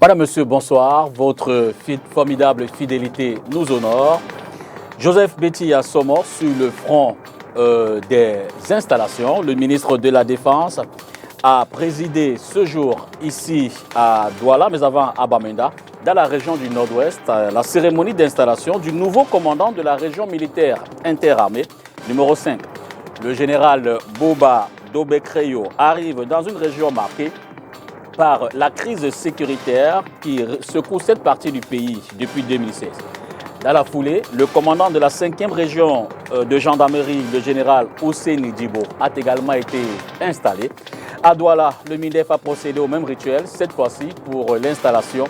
Madame, Monsieur, bonsoir. Votre formidable fidélité nous honore. Joseph Betty Assomo sur le front des installations. Le ministre de la Défense a présidé ce jour ici à Douala, mais avant à Bamenda, dans la région du Nord-Ouest, la cérémonie d'installation du nouveau commandant de la région militaire interarmée, numéro 5. Le général Boba Dobekreyo arrive dans une région marquée par la crise sécuritaire qui secoue cette partie du pays depuis 2016. Dans la foulée, le commandant de la 5e région de gendarmerie, le général Ousseini Djibo, a également été installé. À Douala, le MINDEF a procédé au même rituel, cette fois-ci pour l'installation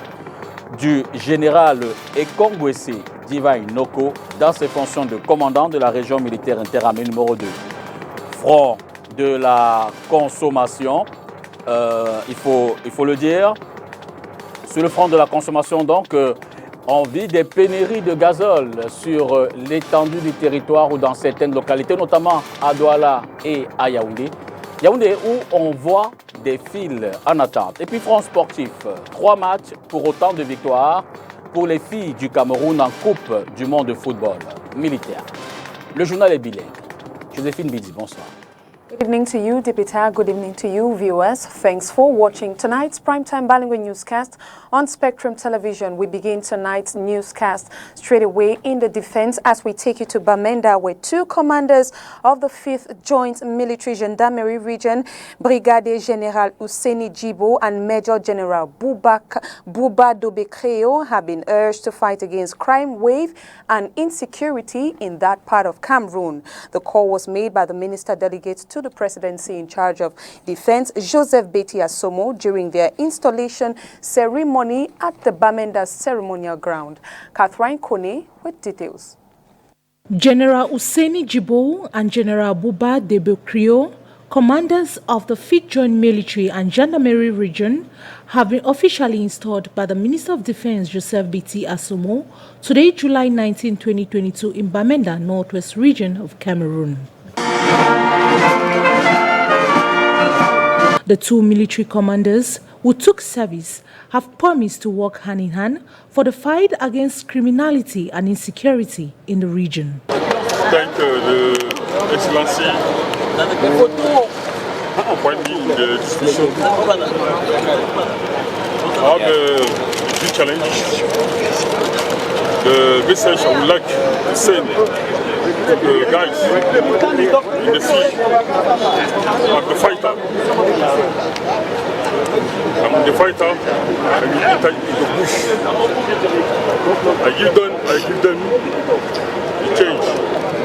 du général Ekongwese Divine Noko dans ses fonctions de commandant de la région militaire interarmée numéro 2. Front de la consommation, il faut le dire, sur le front de la consommation donc, on vit des pénuries de gazole sur l'étendue du territoire ou dans certaines localités, notamment à Douala et à Yaoundé. Yaoundé où on voit des files en attente. Et puis front sportif, 3 matchs pour autant de victoires pour les filles du Cameroun en Coupe du monde de football militaire. Le journal est bilingue. Joséphine Bidi, bonsoir. Good evening to you, Dipita. Good evening to you, viewers. Thanks for watching tonight's primetime bilingual newscast on Spectrum Television. We begin tonight's newscast straight away in the defense as we take you to Bamenda, where 2 commanders of the 5th Joint Military Gendarmerie Region, Brigadier General Ousseini Djibo and Major General Boba Dobekreyo, have been urged to fight against crime wave and insecurity in that part of Cameroon. The call was made by the minister delegate to the presidency in charge of defense, Joseph Betty Assomo, during their installation ceremony at the Bamenda ceremonial ground. Catherine Kone with details. General Ousseini Djibo and General Boba Dobekreyo, commanders of the 5th Joint Military and Gendarmerie Region, have been officially installed by the Minister of Defense, Joseph Betty Assomo, today, July 19, 2022, in Bamenda, Northwest region of Cameroon. The 2 military commanders who took service have promised to work hand in hand for the fight against criminality and insecurity in the region. Thank Excellency pour point de vue de discussion. I have a big challenge. The message I would like to send to the guys in the field, I'm the fighter. I'm the fighter, I will enter in the bush. I give them the change.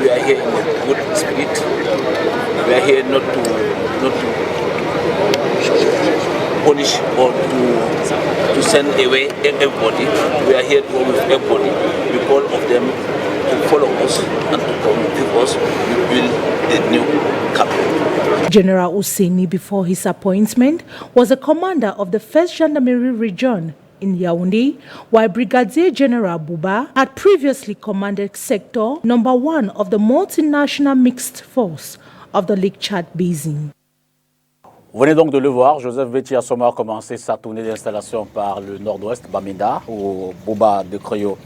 We are here in a good spirit. We are here not to punish or to send away everybody. We are here to work with everybody. We call of them to follow us and to come with us. We build the new capital. General Ousseini, before his appointment, was a commander of the 1st Gendarmerie Region in Yaoundé, while Brigadier General Boba had previously commanded Sector No. 1 of the multinational mixed force of the Lake Chad Basin. Vous venez donc de le voir, Joseph Betty Assomo a commencé sa tournée d'installation par le nord-ouest, Bamenda, où Boba Dobekreyo,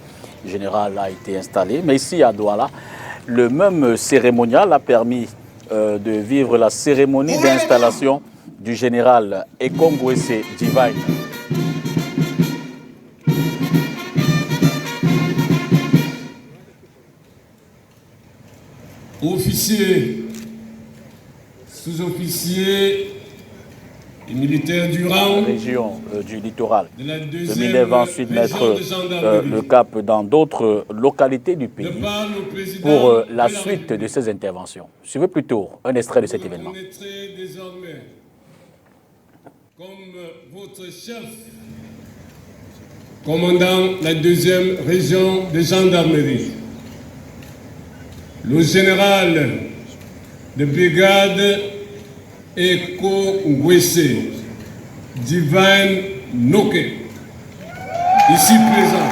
général, a été installé. Mais ici à Douala, le même cérémonial a permis de vivre la cérémonie d'installation du général Ekongwese Divine. Officiers, sous-officiers et militaires du rang, région du littoral. Le MINDEF va ensuite mettre le cap dans d'autres localités du pays pour la suite de ces interventions. Suivez plutôt un extrait de cet événement. Comme votre chef, commandant la 2e région de gendarmerie, le général de brigade Ekongwese Divine Noke, ici présent.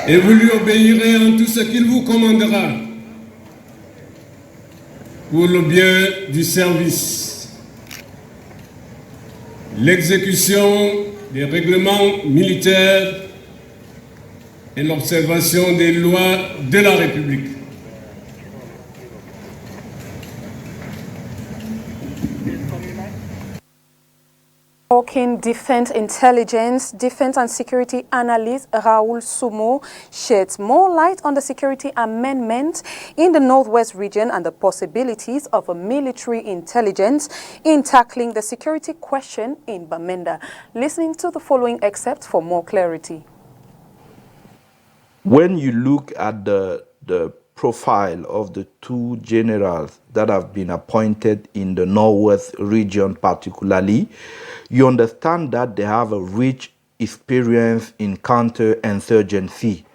et vous lui obéirez en tout ce qu'il vous commandera pour le bien du service, l'exécution des règlements militaires et l'observation des lois de la République. Talking defense intelligence, defense and security analyst Raoul Sumo sheds more light on the security amendment in the Northwest region and the possibilities of a military intelligence in tackling the security question in Bamenda. Listening to the following excerpt for more clarity. When you look at the profile of the two generals that have been appointed in the Northwest region particularly, you understand that they have a rich experience in counterinsurgency.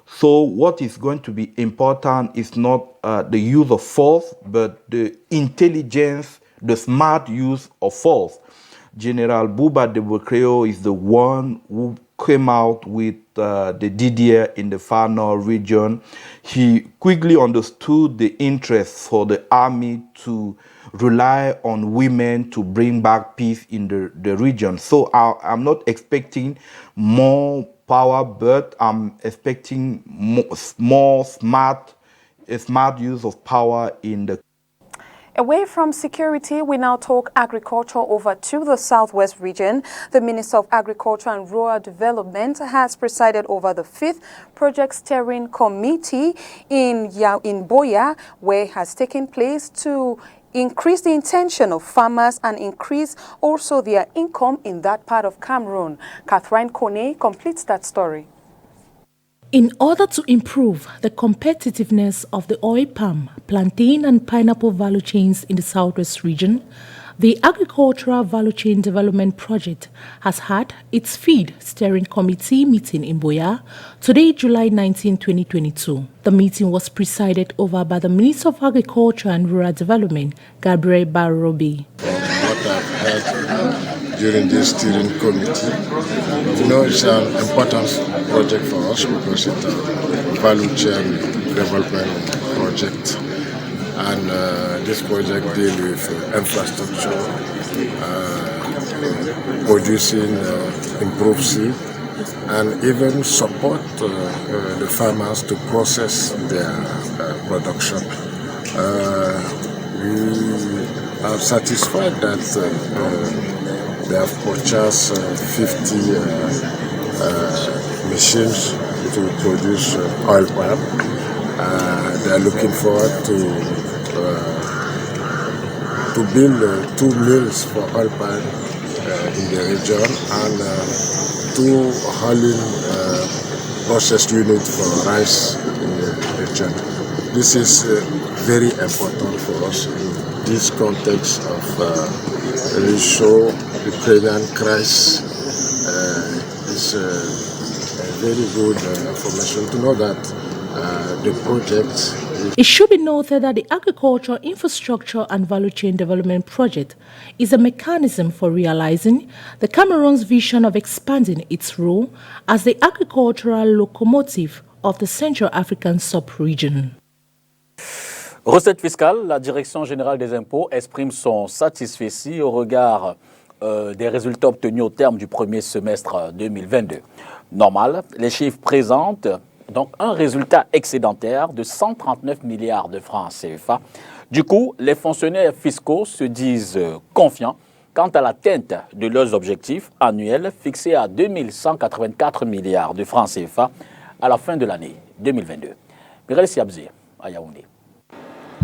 So what is going to be important is not the use of force, but the intelligence, the smart use of force. General Buba Debocreo is the one who came out with the DDR in the Far North region. He quickly understood the interest for the army to rely on women to bring back peace in the region. So I'm not expecting more power, but I'm expecting more smart use of power in the. Away from security, we now talk agriculture over to the Southwest region. The Minister of Agriculture and Rural Development has presided over the 5th Project Steering Committee in Boya, where it has taken place to increase the intention of farmers and increase also their income in that part of Cameroon. Catherine Kone completes that story. In order to improve the competitiveness of the oil palm, plantain and pineapple value chains in the Southwest region, the Agricultural Value Chain Development Project has had its Feed Steering Committee meeting in Boya today, July 19, 2022. The meeting was presided over by the Minister of Agriculture and Rural Development, Gabriel Barobi. What I've heard during this steering committee, it's an important project for us because it's a value chain development project. And this project deals with infrastructure, producing improved seed, and even support the farmers to process their production. We are satisfied that they have purchased 50 machines to produce oil palm. They are looking forward to build 2 mills for oil palm in the region and 2 hulling process units for rice in the region. This is very important for us in this context of really show Ukrainian crisis. It's a very good information to know that the project. It should be noted that the Agricultural Infrastructure and Value Chain Development Project is a mechanism for realizing the Cameroon's vision of expanding its role as the agricultural locomotive of the Central African sub-region. Recette fiscale, la Direction générale des impôts exprime son satisfecit au regard des résultats obtenus au terme du premier semestre 2022. Normal, les chiffres présentent donc un résultat excédentaire de 139 milliards de francs CFA. Du coup, les fonctionnaires fiscaux se disent confiants quant à l'atteinte de leurs objectifs annuels fixés à 2184 milliards de francs CFA à la fin de l'année 2022. Mireille Siabzé, à Yaoundé.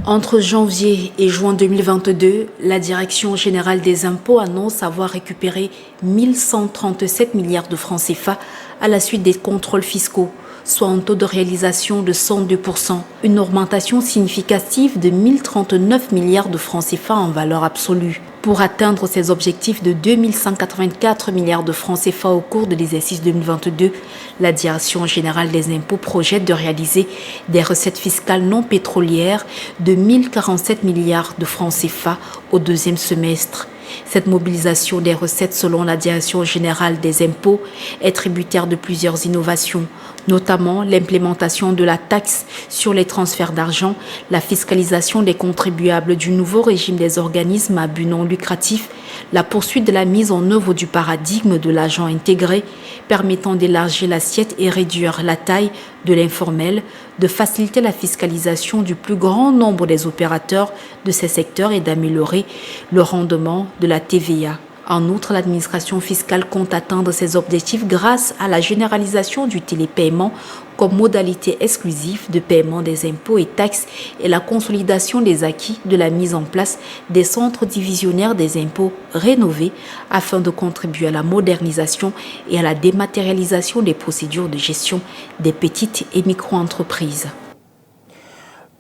Entre janvier et juin 2022, la Direction générale des impôts annonce avoir récupéré 1137 milliards de francs CFA à la suite des contrôles fiscaux, soit un taux de réalisation de 102%, une augmentation significative de 1039 milliards de francs CFA en valeur absolue. Pour atteindre ses objectifs de 2184 milliards de francs CFA au cours de l'exercice 2022, la Direction générale des impôts projette de réaliser des recettes fiscales non pétrolières de 1047 milliards de francs CFA au deuxième semestre. Cette mobilisation des recettes, selon la Direction générale des impôts, est tributaire de plusieurs innovations, notamment l'implémentation de la taxe sur les transferts d'argent, la fiscalisation des contribuables du nouveau régime des organismes à but non lucratif, la poursuite de la mise en œuvre du paradigme de l'agent intégré, permettant d'élargir l'assiette et réduire la taille de l'informel, de faciliter la fiscalisation du plus grand nombre des opérateurs de ces secteurs et d'améliorer le rendement de la TVA. En outre, l'administration fiscale compte atteindre ses objectifs grâce à la généralisation du télépaiement comme modalité exclusive de paiement des impôts et taxes et la consolidation des acquis de la mise en place des centres divisionnaires des impôts rénovés afin de contribuer à la modernisation et à la dématérialisation des procédures de gestion des petites et micro-entreprises.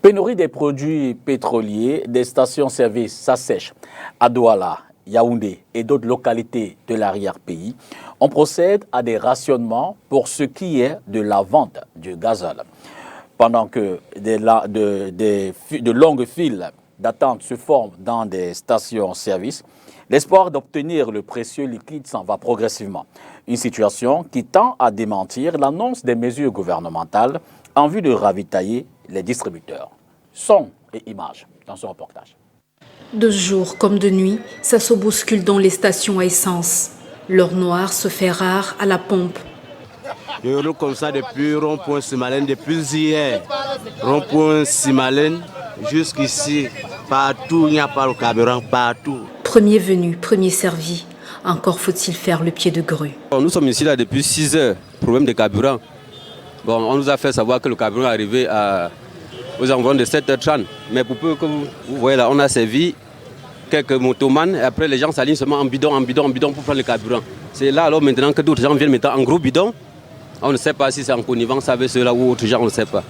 Pénurie des produits pétroliers, des stations-service s'assèchent à Douala, Yaoundé et d'autres localités de l'arrière-pays. On procède à des rationnements pour ce qui est de la vente du gazole. Pendant que de longues files d'attente se forment dans des stations-service, l'espoir d'obtenir le précieux liquide s'en va progressivement. Une situation qui tend à démentir l'annonce des mesures gouvernementales en vue de ravitailler les distributeurs. Son et images dans ce reportage. De jour comme de nuit, ça se bouscule dans les stations à essence. L'or noir se fait rare à la pompe. Je roule comme ça depuis rond-point Simalène, depuis hier. Rond-point Simalène, jusqu'ici, partout, il n'y a pas le carburant, partout. Premier venu, premier servi. Encore faut-il faire le pied de grue. Nous sommes ici là depuis 6 heures, problème de carburant. Bon, on nous a fait savoir que le carburant est arrivé aux environs de 7h30. Mais pour peu que vous voyez là, on a servi quelques motomanes et après les gens s'alignent seulement en bidon pour prendre le carburant. C'est là alors maintenant que d'autres gens viennent mettre en gros bidon. On ne sait pas si c'est en connivence avec ceux-là ou autres gens, on ne sait pas.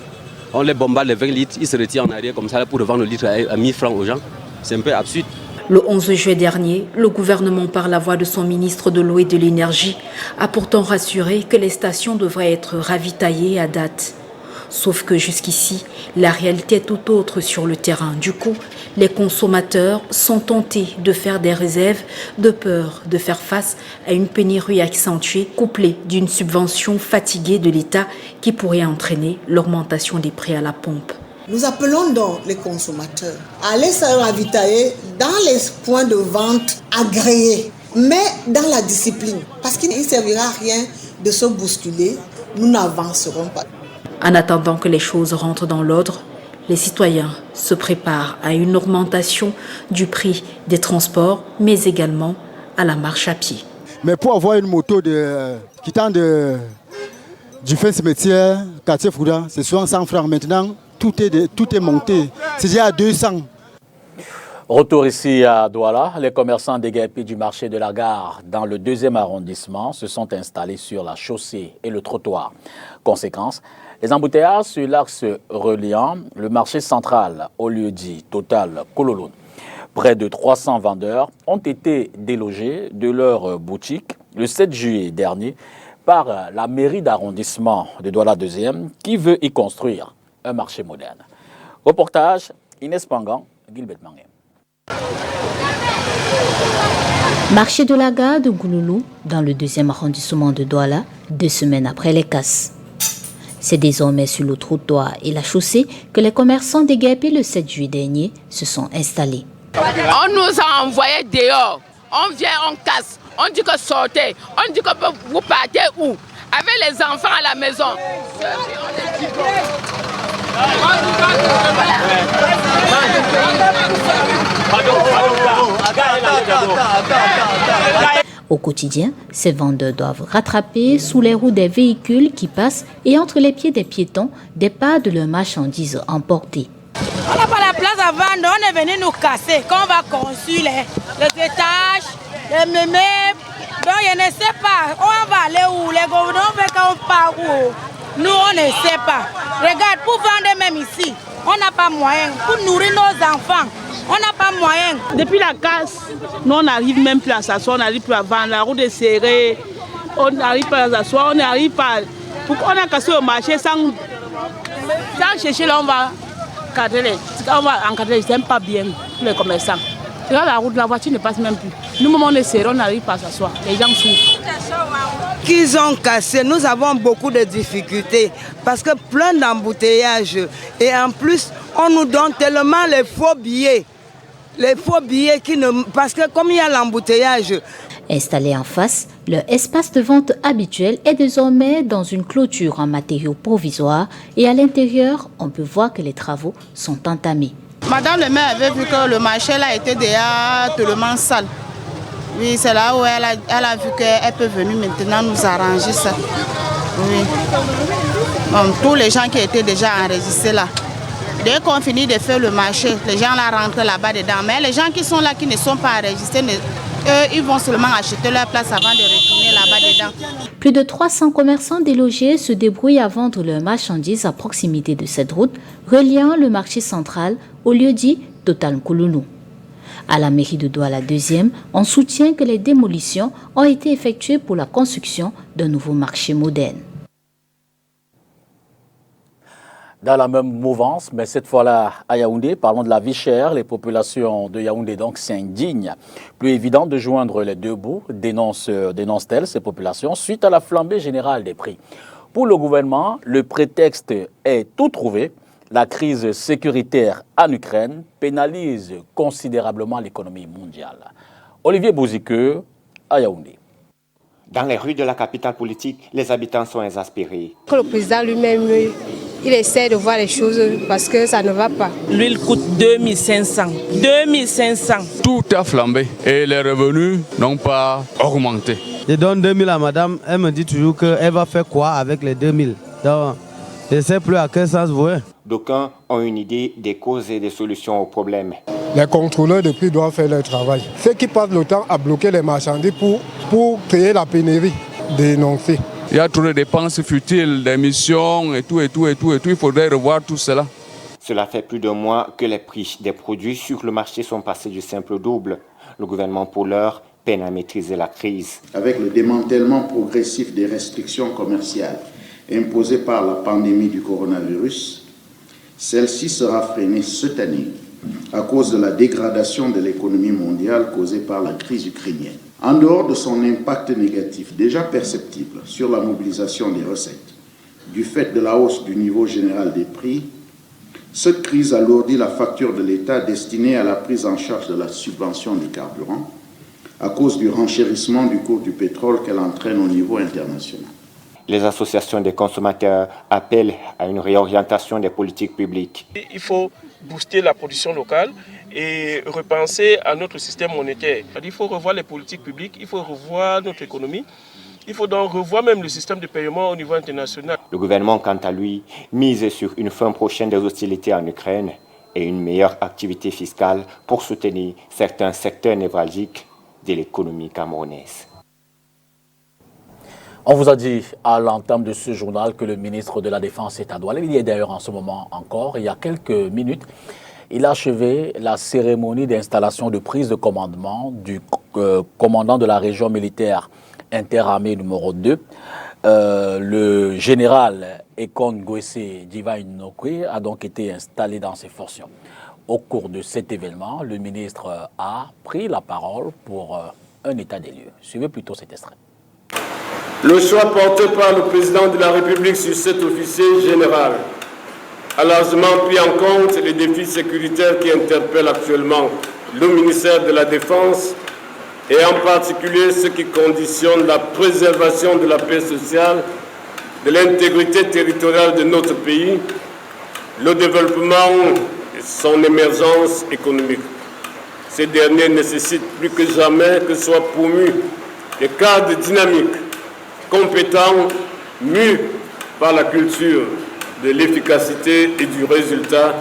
On les bombarde les 20 litres, ils se retirent en arrière comme ça pour vendre le litre à 1000 francs aux gens. C'est un peu absurde. Le 11 juillet dernier, le gouvernement, par la voix de son ministre de l'eau et de l'énergie, a pourtant rassuré que les stations devraient être ravitaillées à date. Sauf que jusqu'ici, la réalité est tout autre sur le terrain. Du coup, les consommateurs sont tentés de faire des réserves de peur de faire face à une pénurie accentuée couplée d'une subvention fatiguée de l'État qui pourrait entraîner l'augmentation des prix à la pompe. Nous appelons donc les consommateurs à aller se ravitailler dans les points de vente agréés, mais dans la discipline. Parce qu'il ne servira à rien de se bousculer, nous n'avancerons pas. En attendant que les choses rentrent dans l'ordre, les citoyens se préparent à une augmentation du prix des transports, mais également à la marche à pied. Mais pour avoir une moto quittant du fin cimetière, quartier Fouda, c'est souvent 100 francs. Maintenant, tout est monté. C'est déjà à 200. Retour ici à Douala, les commerçants déguerpis du marché de la gare dans le 2e arrondissement se sont installés sur la chaussée et le trottoir. Conséquence, les embouteillages sur l'axe reliant le marché central au lieu-dit Total Kololone. Près de 300 vendeurs ont été délogés de leur boutique le 7 juillet dernier par la mairie d'arrondissement de Douala 2e qui veut y construire un marché moderne. Reportage Inès Pangan, Gilbert Mangé. Marché de la gare de Gouloulou, dans le 2e arrondissement de Douala, 2 semaines après les casses. C'est désormais sur le trottoir et la chaussée que les commerçants déguerpis le 7 juillet dernier se sont installés. On nous a envoyés dehors, on vient, on casse, on dit que sortez, on dit que vous partez où? Avec les enfants à la maison. Au quotidien, ces vendeurs doivent rattraper sous les roues des véhicules qui passent et entre les pieds des piétons des parts de leurs marchandises emportées. On n'a pas la place à vendre, on est venu nous casser. Quand on va construire les étages, les meubles, donc je ne sais pas, on va aller où? Les gouvernants veulent qu'on part où? Nous, on ne sait pas. Regarde, pour vendre même ici, on n'a pas moyen. Pour nourrir nos enfants, on n'a pas moyen. Depuis la casse, nous, on n'arrive même plus à s'asseoir, on n'arrive plus à vendre. La route est serrée, on n'arrive pas à s'asseoir, on n'arrive pas. On a cassé au marché sans chercher, là, on va encadrer. On va encadrer, c'est pas bien pour les commerçants. Regarde la route, la voiture ne passe même plus. Nous, on est serré, on n'arrive pas à s'asseoir. Les gens souffrent. Qu'ils ont cassé, nous avons beaucoup de difficultés parce que plein d'embouteillages. Et en plus, on nous donne tellement les faux billets. Les faux billets qui ne... Parce que comme il y a l'embouteillage... Installé en face, leur espace de vente habituel est désormais dans une clôture en matériaux provisoires et à l'intérieur, on peut voir que les travaux sont entamés. Madame le maire avait vu que le marché là était déjà tellement sale. Oui, c'est là où elle a vu qu'elle peut venir maintenant nous arranger ça. Oui. Bon, tous les gens qui étaient déjà enregistrés là. Dès qu'on finit de faire le marché, les gens là rentrent là-bas dedans. Mais les gens qui sont là, qui ne sont pas enregistrés, eux, ils vont seulement acheter leur place avant de retourner là-bas dedans. Plus de 300 commerçants délogés se débrouillent à vendre leurs marchandises à proximité de cette route, reliant le marché central au lieu-dit Total Koulounou. À la mairie de Douala 2e, on soutient que les démolitions ont été effectuées pour la construction d'un nouveau marché moderne. Dans la même mouvance, mais cette fois-là à Yaoundé, parlons de la vie chère. Les populations de Yaoundé donc s'indignent. Plus évident de joindre les deux bouts, dénoncent-elles ces populations, suite à la flambée générale des prix. Pour le gouvernement, le prétexte est tout trouvé. La crise sécuritaire en Ukraine pénalise considérablement l'économie mondiale. Olivier Bouziqueux à Yaoundé. Dans les rues de la capitale politique, les habitants sont exaspérés. Le président lui-même, il essaie de voir les choses parce que ça ne va pas. L'huile coûte 2500. 2500. Tout a flambé et les revenus n'ont pas augmenté. Je donne 2000 à madame, elle me dit toujours qu'elle va faire quoi avec les 2000. Donc, je ne sais plus à quel sens vous voyez. D'aucuns ont une idée des causes et des solutions aux problèmes. Les contrôleurs de prix doivent faire leur travail. Ceux qui passent le temps à bloquer les marchandises pour créer la pénurie, dénoncer. Il y a trop de dépenses futiles, d'émissions et tout. Il faudrait revoir tout cela. Cela fait plus d'un mois que les prix des produits sur le marché sont passés du simple au double. Le gouvernement, pour l'heure, peine à maîtriser la crise. Avec le démantèlement progressif des restrictions commerciales imposées par la pandémie du coronavirus, celle-ci sera freinée cette année à cause de la dégradation de l'économie mondiale causée par la crise ukrainienne. En dehors de son impact négatif déjà perceptible sur la mobilisation des recettes, du fait de la hausse du niveau général des prix, cette crise alourdit la facture de l'État destinée à la prise en charge de la subvention du carburant à cause du renchérissement du cours du pétrole qu'elle entraîne au niveau international. Les associations des consommateurs appellent à une réorientation des politiques publiques. Il faut booster la production locale et repenser à notre système monétaire. Il faut revoir les politiques publiques, il faut revoir notre économie. Il faut donc revoir même le système de paiement au niveau international. Le gouvernement, quant à lui, mise sur une fin prochaine des hostilités en Ukraine et une meilleure activité fiscale pour soutenir certains secteurs névralgiques de l'économie camerounaise. On vous a dit à l'entame de ce journal que le ministre de la Défense est à Douala. Il y est d'ailleurs en ce moment encore. Il y a quelques minutes, il a achevé la cérémonie d'installation de prise de commandement du commandant de la région militaire interarmée numéro 2. Le général Ekon Gwese Diva-Inokwe a donc été installé dans ses fonctions. Au cours de cet événement, le ministre a pris la parole pour un état des lieux. Suivez plutôt cet extrait. Le choix porté par le président de la République sur cet officier général a largement pris en compte les défis sécuritaires qui interpellent actuellement le ministère de la Défense et en particulier ce qui conditionne la préservation de la paix sociale, de l'intégrité territoriale de notre pays, le développement et son émergence économique. Ces derniers nécessitent plus que jamais que soient promus des cadres dynamiques, compétents, mus par la culture de l'efficacité et du résultat,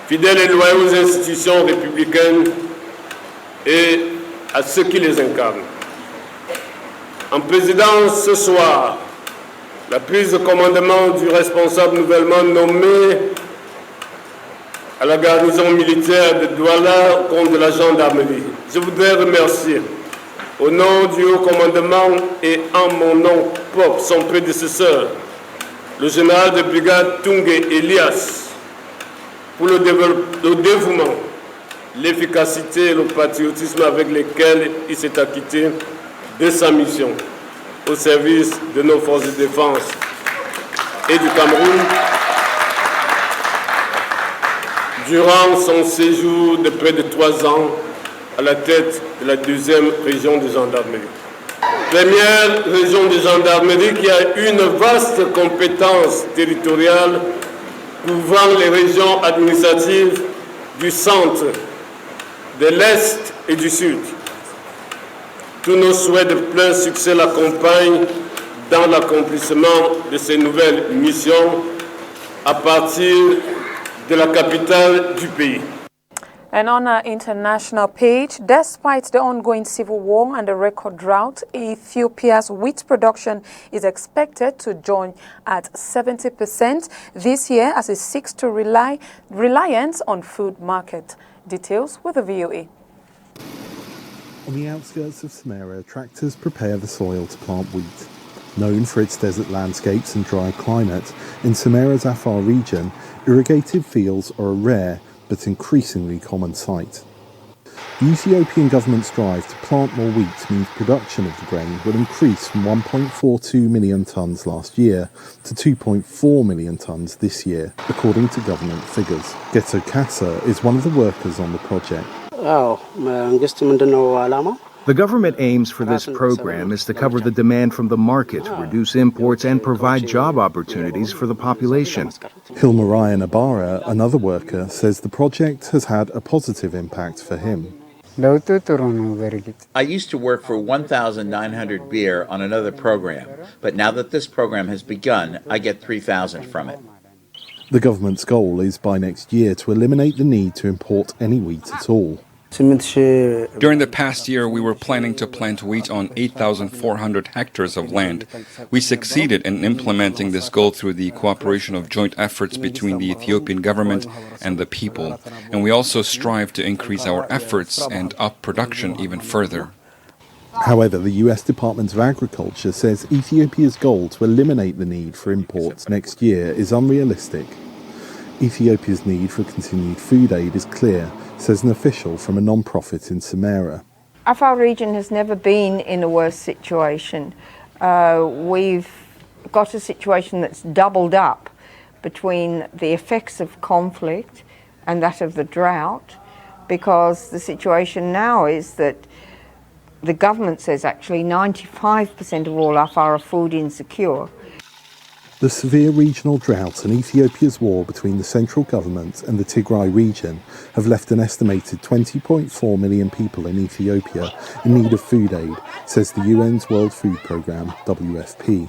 fidèles et loyaux aux institutions républicaines et à ceux qui les incarnent. En présidant ce soir la prise de commandement du responsable nouvellement nommé à la garnison militaire de Douala au compte de la gendarmerie, je voudrais remercier au nom du haut commandement et en mon nom propre, son prédécesseur, le général de brigade Tungé Elias, pour le dévouement, l'efficacité et le patriotisme avec lesquels il s'est acquitté de sa mission au service de nos forces de défense et du Cameroun durant son séjour de près de 3 ans à la tête de la 2e région de gendarmerie. Première région de gendarmerie qui a une vaste compétence territoriale couvrant les régions administratives du centre, de l'Est et du Sud. Tous nos souhaits de plein succès l'accompagnent dans l'accomplissement de ces nouvelles missions à partir de la capitale du pays. And on our international page, despite the ongoing civil war and the record drought, Ethiopia's wheat production is expected to join at 70% this year as it seeks to reliance on food market. Details with the VOA. On the outskirts of Samara, tractors prepare the soil to plant wheat. Known for its desert landscapes and dry climate, in Samara's Afar region, irrigated fields are a rare but increasingly common sight. The Ethiopian government's drive to plant more wheat means production of the grain will increase from 1.42 million tonnes last year to 2.4 million tonnes this year, according to government figures. Geto Kassa is one of the workers on the project. The government aims for this program is to cover the demand from the market, reduce imports, and provide job opportunities for the population. Hilmariah Nabara, another worker, says the project has had a positive impact for him. I used to work for 1,900 beer on another program, but now that this program has begun, I get 3,000 from it. The government's goal is by next year to eliminate the need to import any wheat at all. During the past year, we were planning to plant wheat on 8,400 hectares of land. We succeeded in implementing this goal through the cooperation of joint efforts between the Ethiopian government and the people. And we also strive to increase our efforts and up production even further. However, the US Department of Agriculture says Ethiopia's goal to eliminate the need for imports next year is unrealistic. Ethiopia's need for continued food aid is clear, says an official from a non-profit in Samara. Afar region has never been in a worse situation. We've got a situation that's doubled up between the effects of conflict and that of the drought, because the situation now is that the government says actually 95% of all Afar are food insecure. The severe regional drought and Ethiopia's war between the central government and the Tigray region have left an estimated 20.4 million people in Ethiopia in need of food aid, says the UN's World Food Programme, WFP.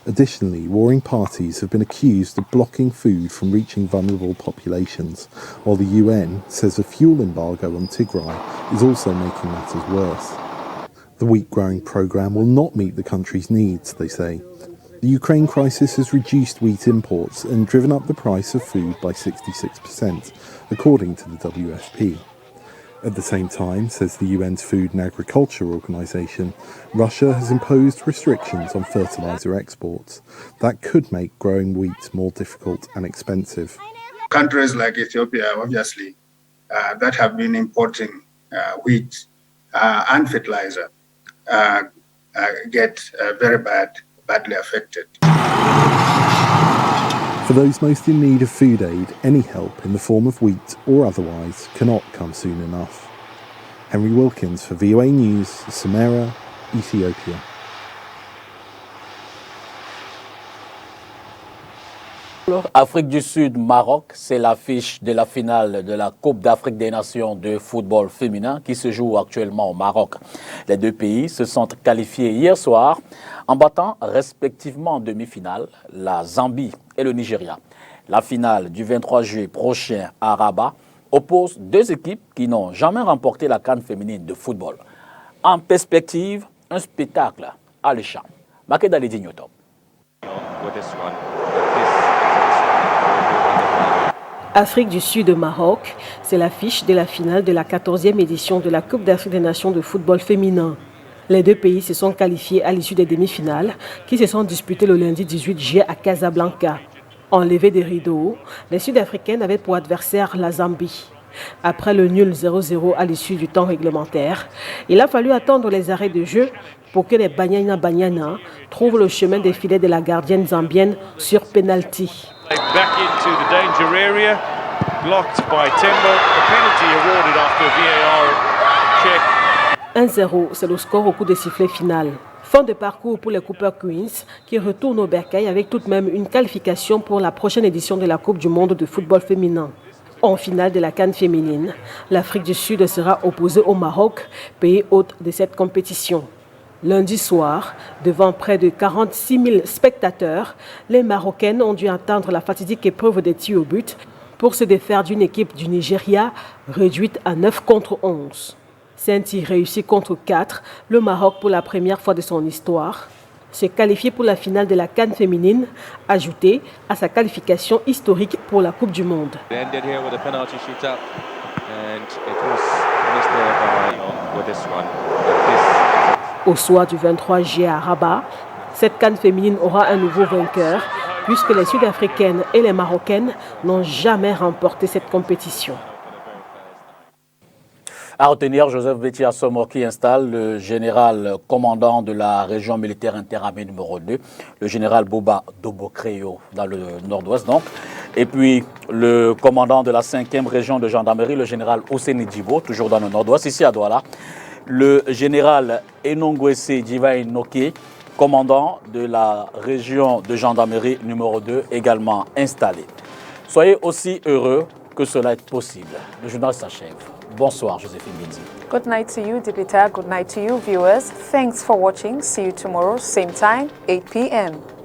Additionally, warring parties have been accused of blocking food from reaching vulnerable populations, while the UN says a fuel embargo on Tigray is also making matters worse. The wheat growing programme will not meet the country's needs, they say. The Ukraine crisis has reduced wheat imports and driven up the price of food by 66%, according to the WFP. At the same time, says the UN's Food and Agriculture Organization, Russia has imposed restrictions on fertilizer exports. That could make growing wheat more difficult and expensive. Countries like Ethiopia, obviously, that have been importing wheat and fertilizer get very badly affected. For those most in need of food aid, any help in the form of wheat or otherwise cannot come soon enough. Henry Wilkins for VOA News, Samara, Ethiopia. Afrique du Sud, Maroc, c'est l'affiche de la finale de la Coupe d'Afrique des Nations de football féminin qui se joue actuellement au Maroc. Les deux pays se sont qualifiés hier soir en battant respectivement en demi-finale la Zambie et le Nigeria. La finale du 23 juillet prochain à Rabat oppose deux équipes qui n'ont jamais remporté la CAN féminine de football. En perspective, un spectacle alléchant. Makeda Ledignoto. Afrique du Sud-Maroc, c'est l'affiche de la finale de la 14e édition de la Coupe d'Afrique des Nations de football féminin. Les deux pays se sont qualifiés à l'issue des demi-finales qui se sont disputées le lundi 18 juillet à Casablanca. En levée des rideaux, les Sud-Africaines avaient pour adversaire la Zambie. Après le nul 0-0 à l'issue du temps réglementaire, il a fallu attendre les arrêts de jeu pour que les Banyana trouvent le chemin des filets de la gardienne zambienne sur penalty. 1-0, c'est le score au coup de sifflet final. Fin de parcours pour les Cooper Queens qui retournent au bercail avec tout de même une qualification pour la prochaine édition de la Coupe du monde de football féminin. En finale de la CAN féminine, l'Afrique du Sud sera opposée au Maroc, pays hôte de cette compétition. Lundi soir, devant près de 46 000 spectateurs, les Marocaines ont dû attendre la fatidique épreuve des tirs au but pour se défaire d'une équipe du Nigeria réduite à 9 contre 11. C'est un tir réussi contre 4, le Maroc pour la première fois de son histoire se qualifier pour la finale de la CAN féminine, ajouté à sa qualification historique pour la Coupe du Monde. Au soir du 23 juillet à Rabat, cette CAN féminine aura un nouveau vainqueur puisque les Sud-Africaines et les Marocaines n'ont jamais remporté cette compétition. À retenir, Joseph Betty Assomo qui installe le général commandant de la région militaire interarmée numéro 2, le général Boba Dobo-Créo dans le nord-ouest donc, et puis le commandant de la 5e région de gendarmerie, le général Ouseni Djibo, toujours dans le nord-ouest, ici à Douala, le général Enongwese Divaï Noké, commandant de la région de gendarmerie numéro 2, également installé. Soyez aussi heureux que cela est possible. Le journal s'achève. Bonsoir, Joséphine Bindi. Good night to you, Dipita. Good night to you, viewers. Thanks for watching. See you tomorrow, same time, 8 p.m.